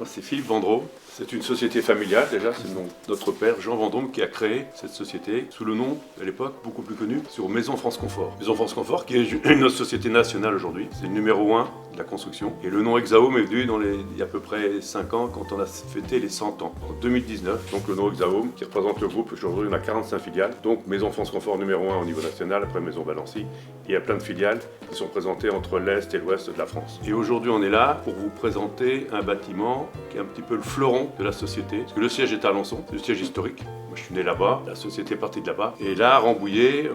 C'est Philippe Vendreau. C'est une société familiale déjà, c'est notre père Jean Vendôme qui a créé cette société sous le nom, à l'époque, beaucoup plus connu, sur Maison France Confort. Maison France Confort qui est une société nationale aujourd'hui, c'est le numéro 1 de la construction. Et le nom Exaum est venu il y a à peu près 5 ans quand on a fêté les 100 ans, en 2019. Donc le nom Exaum qui représente le groupe, aujourd'hui on a 45 filiales. Donc Maison France Confort numéro 1 au niveau national, après Maison Valency. Et il y a plein de filiales qui sont présentées entre l'Est et l'Ouest de la France. Et aujourd'hui on est là pour vous présenter un bâtiment qui est un petit peu le fleuron de la société. Parce que le siège est à Alençon, c'est le siège historique. Moi je suis né là-bas, la société est partie de là-bas. Et là, à Rambouillet,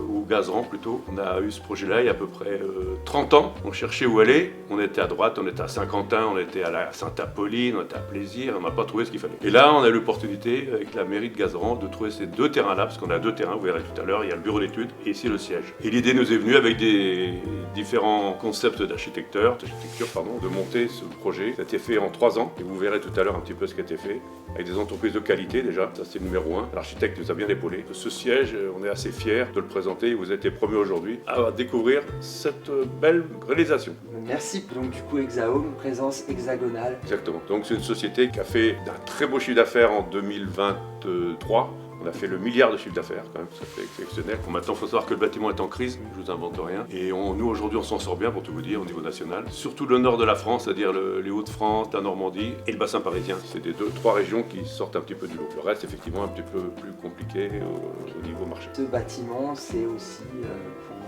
ou Gazeran plutôt, on a eu ce projet-là il y a à peu près 30 ans. On cherchait où aller. On était à droite, on était à Saint-Quentin, on était à la Sainte-Apolline, on était à Plaisir, on n'a pas trouvé ce qu'il fallait. Et là, on a eu l'opportunité, avec la mairie de Gazeran, de trouver ces 2 terrains-là, parce qu'on a 2 terrains, vous verrez tout à l'heure, il y a le bureau d'études et ici le siège. Et l'idée nous est venue avec des différents concepts d'architecture, de monter ce projet. Ça a été fait en 3 ans, et vous verrez tout à l'heure un petit peu ce qui a été fait, avec des entreprises de qualité déjà, ça c'est le numéro 1. L'architecte nous a bien épaulé. Ce siège, on est assez fiers de le présenter, vous êtes les premiers aujourd'hui à découvrir cette belle réalisation. Merci. Donc du coup Exaum, présence hexagonale. Exactement. Donc c'est une société qui a fait un très beau chiffre d'affaires en 2023. On a fait le milliard de chiffre d'affaires quand même, ça fait exceptionnel. Bon, maintenant, il faut savoir que le bâtiment est en crise, je vous invente rien. Et nous, aujourd'hui, on s'en sort bien, pour tout vous dire, au niveau national. Surtout le nord de la France, c'est-à-dire les Hauts-de-France, la Normandie et le bassin parisien. C'est des 2-3 régions qui sortent un petit peu du lot. Le reste, effectivement, un petit peu plus compliqué au niveau marché. Ce bâtiment, c'est aussi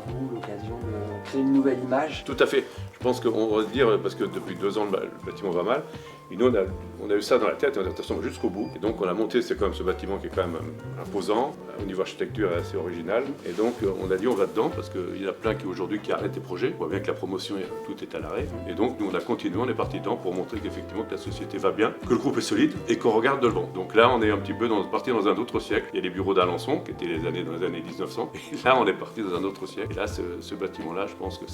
pour vous l'occasion de créer une nouvelle image. Tout à fait. Je pense qu'on va se dire, parce que depuis 2 ans, le bâtiment va mal. Et nous, on a eu ça dans la tête, et on a attention jusqu'au bout. Et donc, on a monté, c'est quand même ce bâtiment qui est quand même imposant, au niveau architecture est assez original. Et donc, on a dit, on va dedans, parce qu'il y en a plein qui aujourd'hui qui arrêtent des projets. On voit bien que la promotion, tout est à l'arrêt. Et donc, nous, on a continué, on est parti dedans pour montrer qu'effectivement, que la société va bien, que le groupe est solide et qu'on regarde de devant. Donc là, on est un petit peu parti dans un autre siècle. Il y a les bureaux d'Alençon, qui étaient dans les années 1900. Et là, on est parti dans un autre siècle. Et là, ce bâtiment-là, je pense que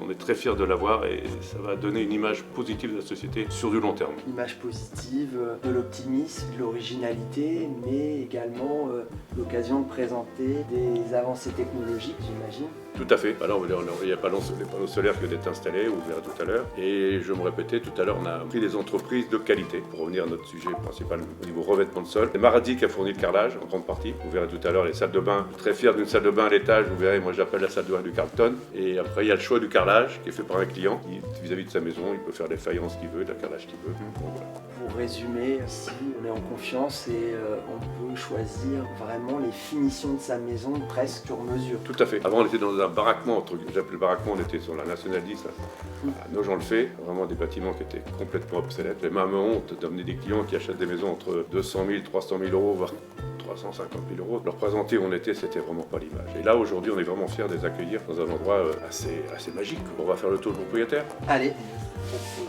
on est très fiers de l'avoir et ça va donner une image positive de la société sur du long terme. Une image positive, de l'optimisme, de l'originalité, mais également l'occasion de présenter des avancées technologiques, j'imagine. Tout à fait. Alors, il n'y a pas les panneaux solaires qui viennent d'être installés, vous verrez tout à l'heure. Et je me répétais, tout à l'heure, on a pris des entreprises de qualité. Pour revenir à notre sujet principal au niveau revêtement de sol. C'est Maradi qui a fourni le carrelage en grande partie. Vous verrez tout à l'heure les salles de bain. Très fier d'une salle de bain à l'étage. Vous verrez, moi j'appelle la salle de bain du Carlton. Et après, il y a le choix du carrelage qui est fait par un client. Vis-à-vis de sa maison, il peut faire des faïences qu'il veut, le carrelage qu'il veut. Donc, voilà. Pour résumer, si on est en confiance et on peut choisir vraiment les finitions de sa maison presque sur mesure. Tout à fait. Avant, on était dans un baraquement, j'appelle le baraquement, on était sur la Nationale 10, à Nogent-le-Fait, vraiment des bâtiments qui étaient complètement obsolètes. J'ai même honte d'amener des clients qui achètent des maisons entre 200 000, 300 000 euros, voire 350 000 euros. Leur présenter où on était, c'était vraiment pas l'image. Et là, aujourd'hui, on est vraiment fiers de les accueillir dans un endroit assez magique. On va faire le tour du propriétaire. Allez.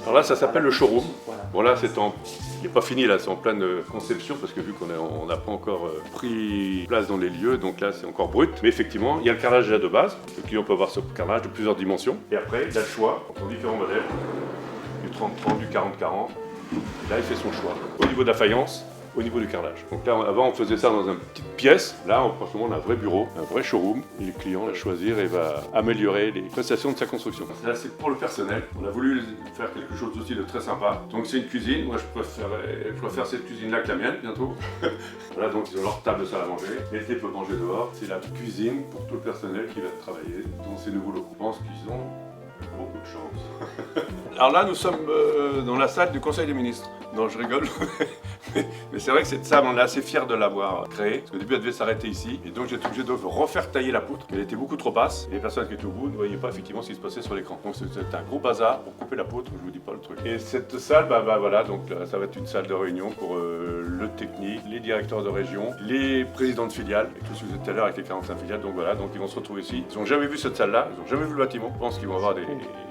Alors là, ça s'appelle le showroom. Voilà. Bon là, il n'est pas fini, là, c'est en pleine conception, parce que vu qu'on n'a pas encore pris place dans les lieux, donc là, c'est encore brut. Mais effectivement, il y a le carrelage là de base. Le client peut avoir ce carrelage de plusieurs dimensions. Et après, il a le choix entre différents modèles, du 30-30, du 40-40. Là, il fait son choix. Au niveau de la faïence, au niveau du carrelage. Donc là, avant, on faisait ça dans une petite pièce. Là, franchement, on a un vrai bureau, un vrai showroom. Et le client va choisir et va améliorer les prestations de sa construction. Là, c'est pour le personnel. On a voulu faire quelque chose aussi de très sympa. Donc, c'est une cuisine. Moi, je préfère cette cuisine-là que la mienne, bientôt. Voilà, donc ils ont leur table de salle à manger. L'été peut manger dehors. C'est la cuisine pour tout le personnel qui va travailler dans ces nouveaux locaux. Je pense qu'ils ont beaucoup de chance. Alors là, nous sommes dans la salle du Conseil des ministres. Non, je rigole. Mais c'est vrai que cette salle, on est assez fiers de l'avoir créée. Parce qu'au début, elle devait s'arrêter ici. Et donc, j'étais obligé de refaire tailler la poutre. Elle était beaucoup trop basse. Et les personnes qui étaient au bout ne voyaient pas effectivement ce qui se passait sur l'écran. Donc, c'était un gros bazar pour couper la poutre. Je vous dis pas le truc. Et cette salle, voilà, donc là, ça va être une salle de réunion pour le technique, les directeurs de région, les présidents de filiales. Et tout ce que vous êtes tout à l'heure avec les 45 filiales. Donc voilà, donc ils vont se retrouver ici. Ils n'ont jamais vu cette salle-là. Ils n'ont jamais vu le bâtiment. Je pense qu'ils vont avoir des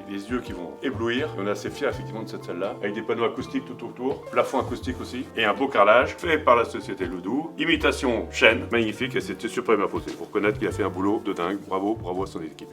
yeux qui vont éblouir. Et on est assez fiers effectivement de cette salle-là. Avec des panneaux acoustiques tout autour. Plafond acoustique aussi. Et un beau carrelage fait par la société Ledoux. Imitation chêne, magnifique, et c'était super bien posé. Pour reconnaître qu'il a fait un boulot de dingue. Bravo à son équipe.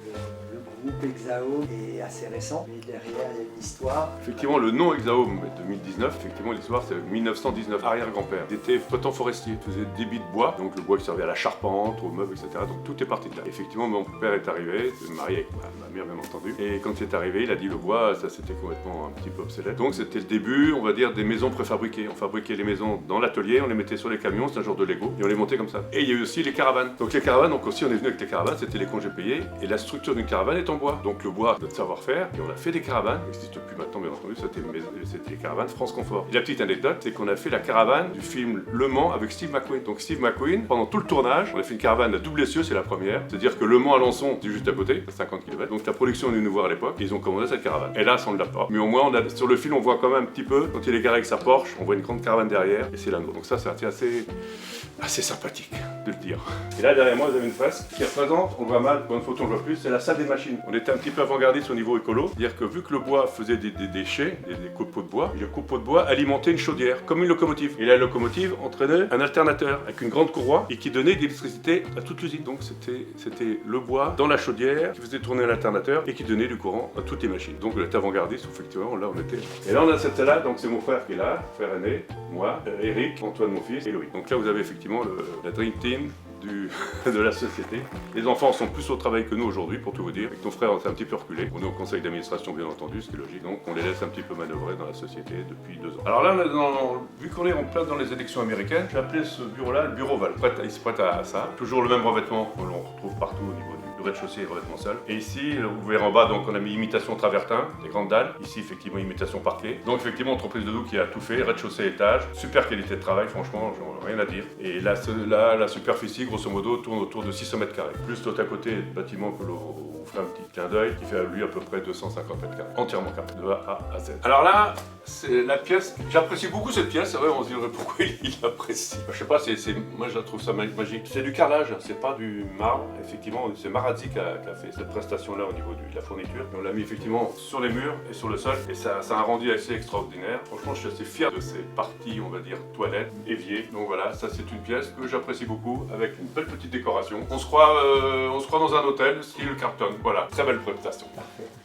Le groupe Hexaome est assez récent, mais derrière il y a une histoire. Effectivement, le nom Hexaome 2019, effectivement, l'histoire c'est 1919, arrière-grand-père. Il était exploitant forestier, il faisait des débits de bois, donc le bois qui servait à la charpente, aux meubles, etc. Donc tout est parti de là. Effectivement, mon père est arrivé, marié avec ma mère bien entendu, et quand il est arrivé, il a dit le bois, ça c'était complètement un petit peu obsolète. Donc c'était le début, on va dire, des maisons préfabriquées. On fabriquait les maisons dans l'atelier, on les mettait sur les camions, c'est un genre de Lego, et on les montait comme ça. Et il y a eu aussi les caravanes. Donc les caravanes, donc aussi on est venu avec les caravanes, c'était les congés payés, et la structure d'une caravane est en bois. Donc le bois, notre savoir-faire, et on a fait des caravanes, ça n'existe plus maintenant bien entendu, c'était les caravanes France Confort. Et la petite anecdote, c'est qu'on a fait la caravane du film Le Mans avec Steve McQueen. Donc Steve McQueen, pendant tout le tournage, on a fait une caravane à double essieu, c'est la première, c'est-à-dire que Le Mans Alençon, c'est juste à côté, à 50 km. Donc la production est venue nous voir à l'époque, et ils ont commandé cette caravane. Et là, ça on ne l'a pas. Mais au moins, sur le film, on voit quand même un petit peu, quand il est garé avec sa Porsche, on voit une grande caravane derrière, et c'est la nôtre. Donc ça, c'est assez sympathique de le dire. Et là, derrière moi, vous avez une face qui représente, on le voit mal, dans une photo on le voit plus, c'est la salle des machines. On était un petit peu avant-gardiste au niveau écolo, c'est-à-dire que vu que le bois faisait des déchets, des copeaux de bois, et le copeau de bois alimentait une chaudière, comme une locomotive. Et la locomotive entraînait un alternateur avec une grande courroie et qui donnait de l'électricité à toute l'usine. Donc c'était le bois dans la chaudière qui faisait tourner l'alternateur et qui donnait du courant à toutes les machines. Donc on était avant-gardiste, effectivement, là on était. Et là on a cette salle-là, donc c'est mon frère qui est là, frère aîné, moi, Eric, Antoine mon fils et Loïc. Donc là vous avez effectivement la Dream Team de la société. Les enfants sont plus au travail que nous aujourd'hui, pour tout vous dire. Avec ton frère, on s'est un petit peu reculé. On est au conseil d'administration, bien entendu, ce qui est logique. Donc, on les laisse un petit peu manœuvrer dans la société depuis 2 ans. Alors là, vu qu'on est en plein dans les élections américaines, j'ai appelé ce bureau-là le bureau Val. Il se prête à ça. Toujours le même revêtement que l'on retrouve partout au niveau du rez-de-chaussée et revêtement sol. Et ici, vous verrez en bas, donc on a mis imitation travertin, des grandes dalles. Ici, effectivement, imitation parquet. Donc, effectivement, entreprise de Doux qui a tout fait, rez-de-chaussée, étage. Super qualité de travail, franchement, rien à dire. Et là, la superficie, grosso modo, tourne autour de 600 mètres carrés. Plus l'autre à côté, le bâtiment que l'on ferait un petit clin d'œil, qui fait à lui à peu près 250 mètres carrés. Entièrement carré, de A à Z. Alors là, c'est la pièce, j'apprécie beaucoup cette pièce, c'est vrai, on se dirait pourquoi il l'apprécie. Je sais pas, moi je trouve ça magique. C'est du carrelage, c'est pas du marbre. Effectivement, c'est Marazzi qui a fait cette prestation-là au niveau de la fourniture. Et on l'a mis effectivement sur les murs et sur le sol, et ça a un rendu assez extraordinaire. Franchement, je suis assez fier de ces parties, on va dire, toilettes, évier. Donc voilà, ça c'est une pièce que j'apprécie beaucoup, avec une belle petite décoration. On se croit dans un hôtel, style Carlton. Voilà, très belle prestation. Parfait.